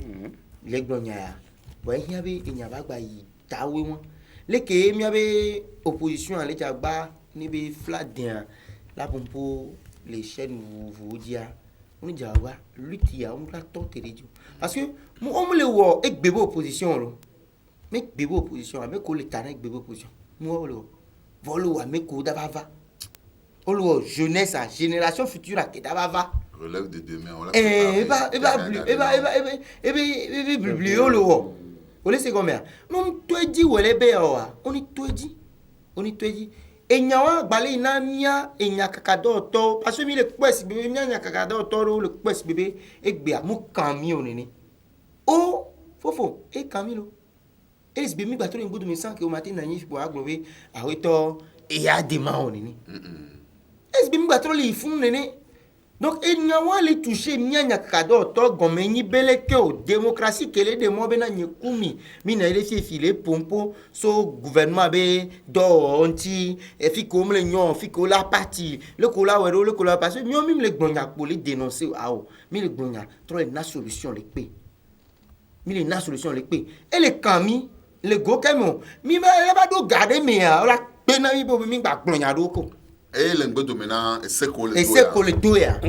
les gbonya bo hin abi inyaba gba yi tawe won leke mi abi opposition le jagba ni be fladin la pompo les chaînes vous dia on jagba lutti ya on la tenter parce que on me le wo e gbebo opposition lo me gbebo opposition me ko le tane gbebo opposition mo lo volo wa me ko da va olo jeunesse a génération future qui da va relève de demain on la olo o le se combien non to di wele be o wa oni to di enya wa gbale na mia enya kakado to parce que mi le pes bebe nya kakado to ro le pes bebe egbe amu kan mi oni ni o fofo e kan mi lo es be mi gba to le ngudu mi san ke o matin na yin bo agbowe aweto e ya de ma oni ni es be mi gba to le fun nene donc enya wa le toucher nya kakado to gome ni bele ke o démocratie kele de mo be na nyekumi mi na ile file pompo so gouvernement be do onti e fi ko mle nyon fi ko la parti le ko la wero le ko la parce que mi le gbonya pour les dénoncer ao mi le gbonya trop na solution le pe mi le na solution le pe et le kami le go kemo mi ba do garder me la pe na mi bo mi gba gbonya do ko e le ngbedo mena e se ko le doya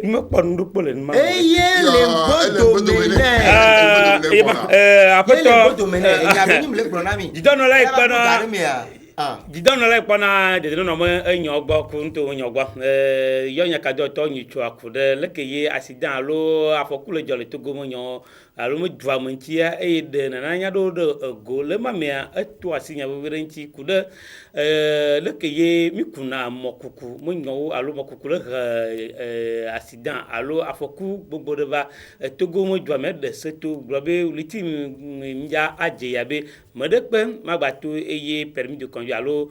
mo ponu pole ma ye le ngbedo mena apoto ya mi le gbona mi didono la ipana didono la ipana de no mo enyo gbo ku nto enyo gbo yo nya ka do to nyi chu akude le ke ye accident alo afokule jole to go mo nyo alo mo dwa mo ntia e de na nya do go le ma me eto asinya bo bere nti kude le ke ye mi kuna mokuku mo nyo alo mokuku le accident alo afoku gbogbo de ba to go mo dwa me de seto globe liti mja aje ya be mo de pe magbato eye permis de conduire alo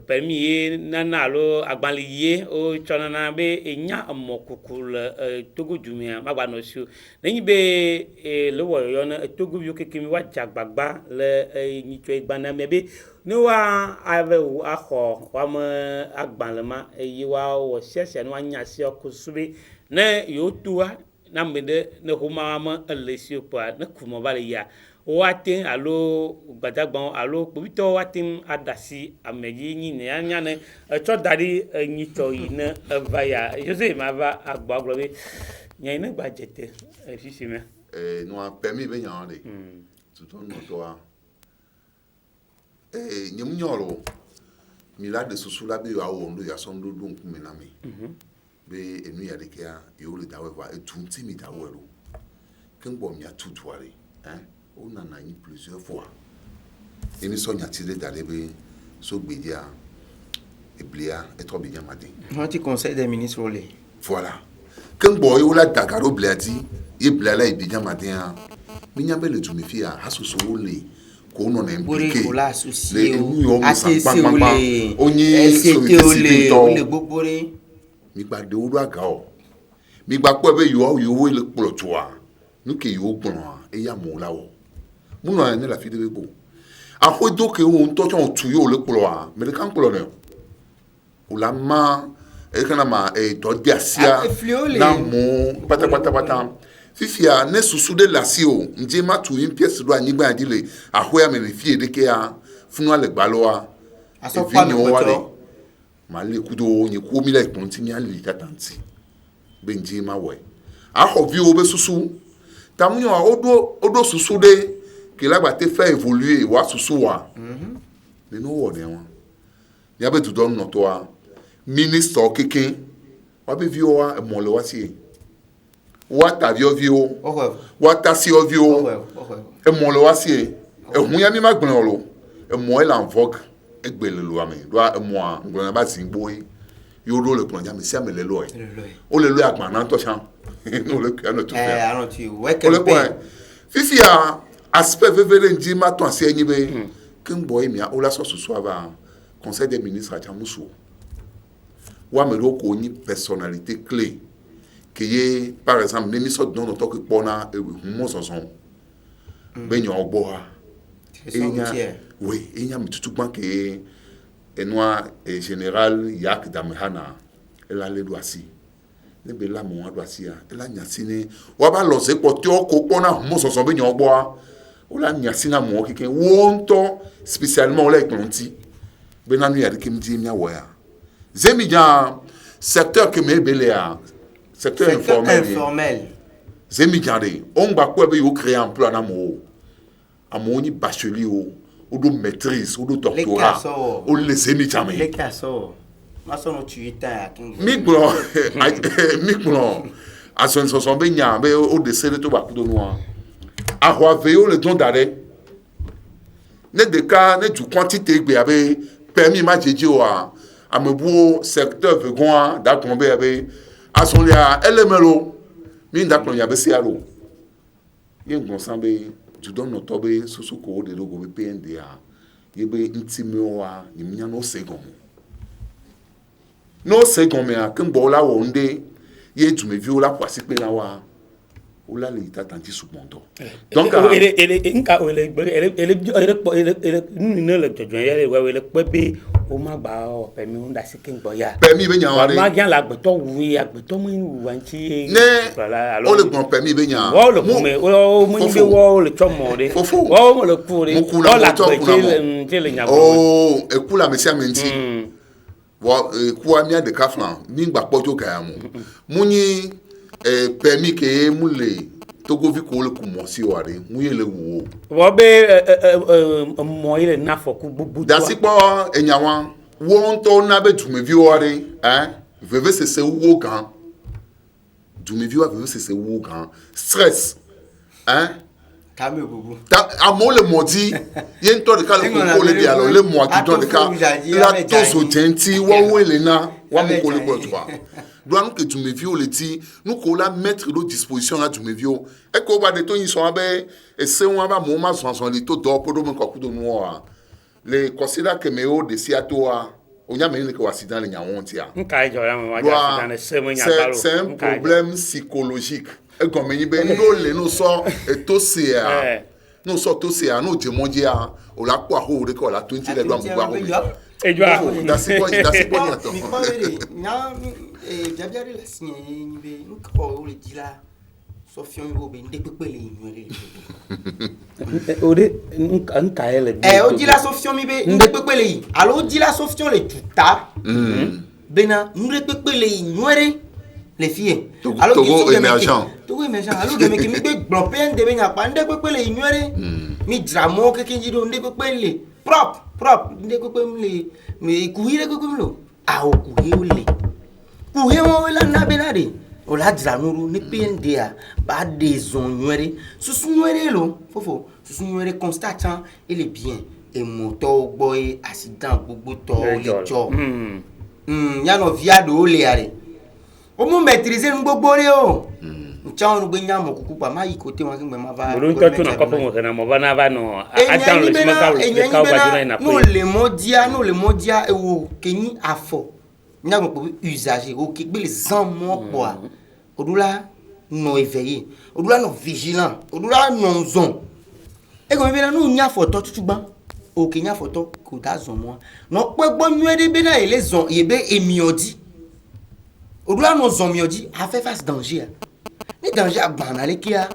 permis ye nana alo agbali ye o chonana be enya mokuku le togo jumia magba no su nenyi be le wo yo na togo yo kekemi wa jagbagba le nyicho igbana mebe ni wa ave akho wa mo agbanlema yi wa wo sese no anya si okusube na yo tuwa na mede ne homa ma elesio pa na kumo bale ya watin alo gbadagban alo pobito watin adasi ameyi yin ne anya ne cho dari nyito yi na vaya jose ma va agbaglo be nyen ne gbajete sisi me no a permis be nyan de tout on to a nyem nyoro mi la de susula be wa wo ndo ya so ndo dun ku mi na mi be enu ya de kia yo le dawe wa etunti mi dawe ro kembo mi atutuare on en a eu plusieurs fois et nous sommes attirés d'aller sur Bédia et Blia et trop bien matin on dit conseil des ministres voilà quand boy ou la Dakaro Bladi et Blia là et bien matin minya be le tumifia haso so le ko no na impliqué pour l'associer associé onye le gbogbore mi gba de oru aga o mi gba po be yo le polo toa nu ke yo gbon e ya mo la o mu no ne la fi de bo a ho do ke o nto chon tu yo le polo a me de kan polo ne o la ma e kana ma e to dia sia na mo pata fifia ne susu de lasio nje ma tu in pièce do anigba adile ahoya me fie de ke a funu ale gbaloa aso pa no wale ma le kudo ni ku mi la continue ali tatanti benji ma we aho vi o be susu tamunyo odo susu de ke la gba te faire évoluer wa susu wa de no wo de won ya be tu don no to a minister keke wa be vi o wa e mo le wa si wata viovio wata si ovio e mo lo wasi e hun ya mi ma gbon lo e mo e la en vogue e gbele lo ami do e mo a gbon ba sin boy yo ro le pon ja mi si amele lo e o le lo agban na to chan no le ka no to I don't you we can be fifi a aspect vevele ndi ma to ase enyi be kin boy mi a o la so so ava conseil des ministres a chamusu wa me ro ko ni personnalité clé que par exemple les ministres non autant que pona mo sonson ben yo ogboa oui il y a tout ban que enoi général Yak Damhana elle a le doisi ne be la mo doisia elle a nyasine wa ba lo se poti ko pona mo sonson ben yo ogboa o la nyasina mo keke wonto spécialement là ekonti ben anu ya de kimdi mi awa zemi ja secteur que me belea secteur informel. Zemi jande, on va quoi be yo créer emploi na mo. Amoni bachelier ou do maîtrise ou do doctorat. O le zemi jame. Les casso. Ma sono tuita mi blo. A son be nya be o de sele to ba kudo no. A ho aveo le don d'arrêt. Ne de cas ne du quantité gbe abe permis ma jeje o a amebu secteur vegon da tomber abe asolia elemelo mi ndaklo ya besi aro ye ngonsambe tu don no tobe susuko de logo be PNDA ye be intimiwa ni mnya no second me a kembo la wonde ye tu me viola kwasi pe na wa ola le tatanti suponto donc ele ne le jojo ya le wa le pepe o ma ba o permis on da sikin boya permis be nya wa ma gan la gbeto wi agbeto mu wanchi ne o le bon permis be nya wo le mo mo be wo le chomo de wo mo le kure o la gbeje le nya oh e kula me sia menti wo ku amia de kaflan mi gba pojo kaya mu munyi permis que moule togo vi ko le kumo si ware mu ye le wo wo be mo ile na foku bubu da si po enyawan wo nto na be dumi vi ware veve se wo gan dumi vi wa veve se wo gan stress kame bubu ta amo le modi ye nto de ka le ko le dia le mo akido de ka la to so genti wo wele na wa mo ko le ko to doit que tu me viens le ti nous qu'on la mettre de disposition là tu me viens et qu'on va de ton ils sont avec et c'est on va moment sont les taux d'or pour donc coup de noir les considère que méo de siatoa on y a mené que accident les nyawontia c'est un problème psychologique et comme il ben nous sort et tout c'est nous sort tout c'est nous demandia on la quoi ho de quoi la 20 les doit et doit that's point Jabiari la signe be nko le dila Sofion go be nde pepele inwere ode nka ele o dila Sofion mi be nde pepele alo dila Sofion le tuta bena nde pepele inwere les filles alo Togo émergent alo ge me ki mi be gbon de be nya pa nde pepele inwere mi dramo ke kinji do nde pepele prop nde pepele me kuhire ko kumlo o kuhire Pouye la na benade o la dranuru ni PNDA ba des onwere susu nwere lo fofo susu nwere constatant il est bien et moto boy accident gbogbo to le jo ya no via do le are o mo maîtriser gbogbo re o chao no benya mo kukupa ma ikote wa ngbe ma va bulu to tuna kopo mo kana mo bana ba no atan le smaka le ka ba juna na no le modia e wo keni afo nya mo ko usager o ki gbe les mo kwa odula no éveillé odula no vigilant odula no zon e ko be na no nya photo tutugban o ki nya photo ko da zon mo no pe gbo nwede be na ele zon ye be emiodi odula no zon miodi a fait face danger ni danger abanale kia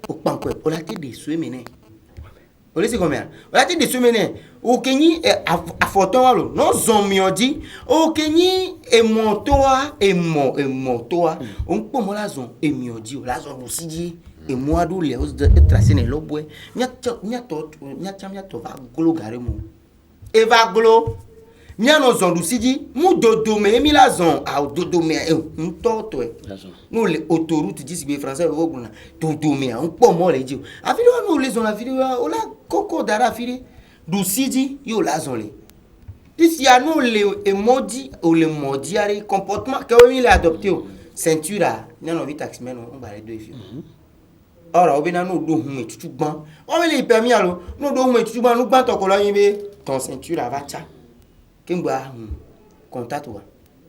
o pankwe o la te de suemene o le si combien o la te de suemene o kenyi afoton walo no zon miodi o kenyi emotoa emotoa on po mo la zon emiodi o la zon rusiji e mo adu le o tracer ne lobwe nya to va glo garemo e va glo nya no zon rusiji mu dodo me mi la zon a dodo me ntoto e no le autoroute disi be français o guna dodo me on po mo le ji a video no le zon la video o la koko dara firi rusiji yo la zon le disi ya no le emodi o le modiari comportement que o mi le adopté o ceinture nya no vi taxi men on va les deux filles ora obina no do hun etutugban o mi le permis alo no do hun etutugban no gban to ko lo yin be ton ceinture va cha kengba contact wa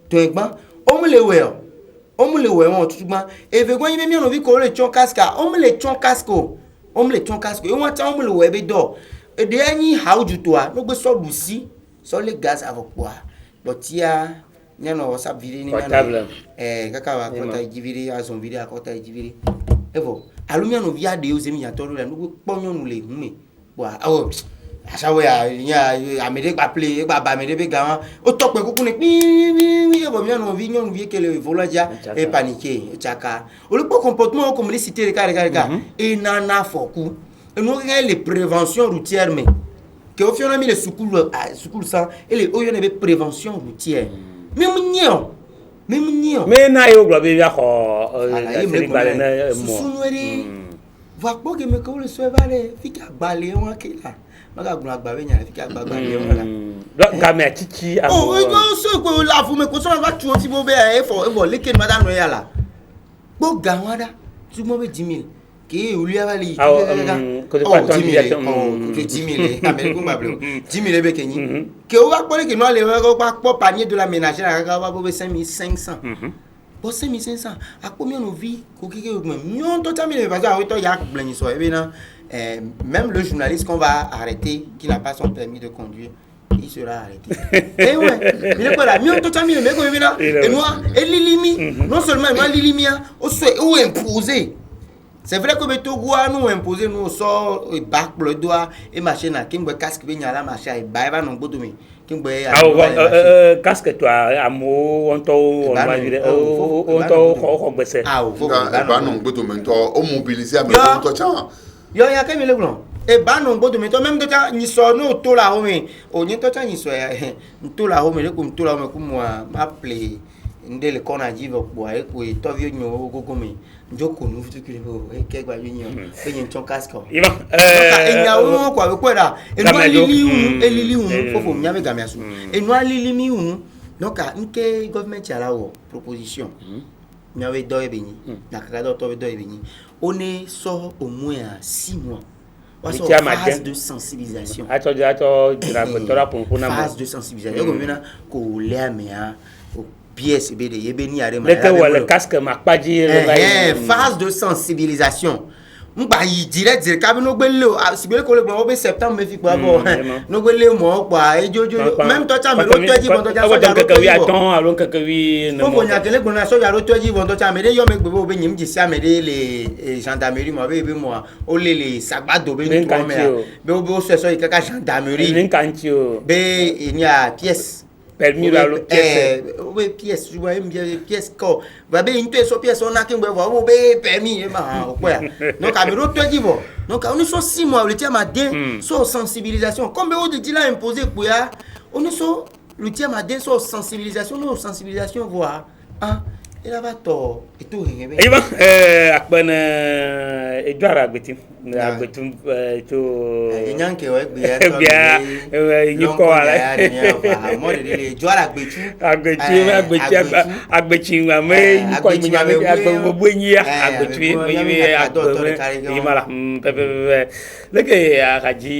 to egban o mu le we won tutugban e ve gwan yin be mi no vi ko le chon casque o mu le chon casque e won ta o mu le we be do e de yin hauju to a no gbe so du si so le gas avokwa but ya nyano whatsapp video ni na kaka wa kota jiviri azon video akota jiviri evo alumia no via de o se mi ya to le no po nyonu le hun me wa o asawo ya amede gba play gba ba amede be gan o to pe kuku ni pi e bo mi no vi nyonu vi kele volaja e paniquer e chaka o le comportement comme les citer ka e nana foku e no les prévention routière mais que au fond mi le sukulu ça et les oyo ne prévention routière même nio me na yo glo be ya ko na mo sunwere va po que me ko le so vale fika gbale won kila maga gun agba we nya fika agba gbale won la do ga me chichi amo o yo so ko la fu me ko so va tu o ti bo be e fo leke ma da no ya la gbo ga won da tu mo be 10000 ke uli avali ko de paton dia ke 10000 americo ma ble 10000 be kenyi ke o va pole ke no le ko pa po panier de la ménagère ka va bo 5500 bo 5500 akpo mi no vi ko keke mion to tamile parce que to ya blenyi so e be na même le journaliste qu'on va arrêter qui n'a pas son permis de conduire il sera arrêté et ouais il est pas là mion to tamile me ko be na et moi et lilimi non seulement moi lilimia o so ou imposer. C'est vrai que Togo nous imposer nous sort et bac le doigt et machine à kimbe casque bien la machine et ba non bodomi kimbe casque toi amo on to ko gbese ba non bodomi to o mobiliser me to cha yo ya kemi le blon e ba non bodomi to même de ta ni so no to la home o ni to cha ni so ya to la home le kum to la home kum m'appeler ndele kona jive kwa e ko to vi nyo gogomi njoko nu futu kile bo e ke gba yinyo e yin ton casque iba enya wo kwa we kwera enu alili unu fofo nyame gamiasu enu alili mi unu noka nke government ala wo proposition nyawe do e benyi na kaka do to do e benyi on so au moins 6 mois phase de sensibilisation phase de sensibilisation comme na ko le amea pièce BD yebeni arema le casque makpaji phase de sensibilisation ngba yi direct ka bi no gbele sibele ko le gbo be septembre me fi pa bo no gbele mo pa ejojo même to cha me ro toji bon to cha so ja ro wi aton alon keke wi no mo nya kele gbo na so ja ro toji bon to cha me de yo me gbo be nyim ji si amede le gendarmerie mo be mo o le sagbado be ni ko me be o so ikaka gendarmerie ni kanchi o be ni a pièce permis la pièce oui pièce je vois bien pièce ko va be into so pièce on a kin be vo be permis e ma o ya donc a me ro toji bo donc on est so 6 mois le tiers de so sensibilisation comme be o dit là imposé pour ya on est so le tiers de so sensibilisation voir hein et là va to et tout rien be iba akban ejara agbetim to nyanke we gbe ya bia ni ko ala mo de jo ara gbetu agbetu ame ko mi nya me agbo buenyi agbetu agbo mala pepe leke akaji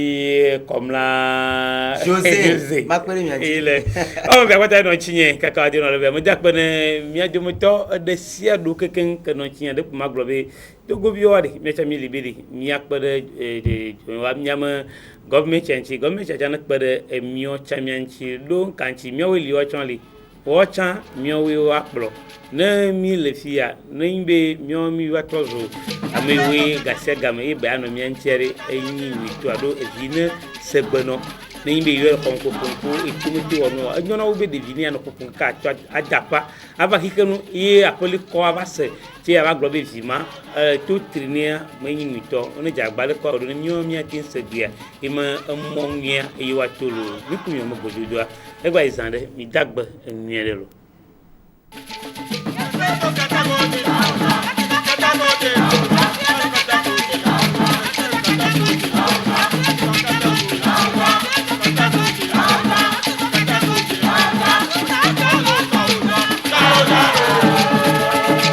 komla José makpere mi aji ile o be kwata no chinye kaka di no le be mo jakpene mi ajumo to de sia du keken ke no chinye de maglobe to go biori me chami libiri mi akpere de wa nyama government chanchi na kpere emio chamianchi do kanchi mi weli o chonli o chan mi wi wa plo na mi le fia na imbe mi wa tozo amewe gase game e ba no mi anchere enyi wi to ado evine segbeno na imbe yo konko etimoti wono anyona wo be devini an kokon ka adapa ava kikenu ye apoli ko avase ti ava globe vima to trinia menyi mito one jagbale ko do mi o mi atin segia ima mongia e wa tolo mi kunyo mo gojodoa egba izande mi dagba enierelo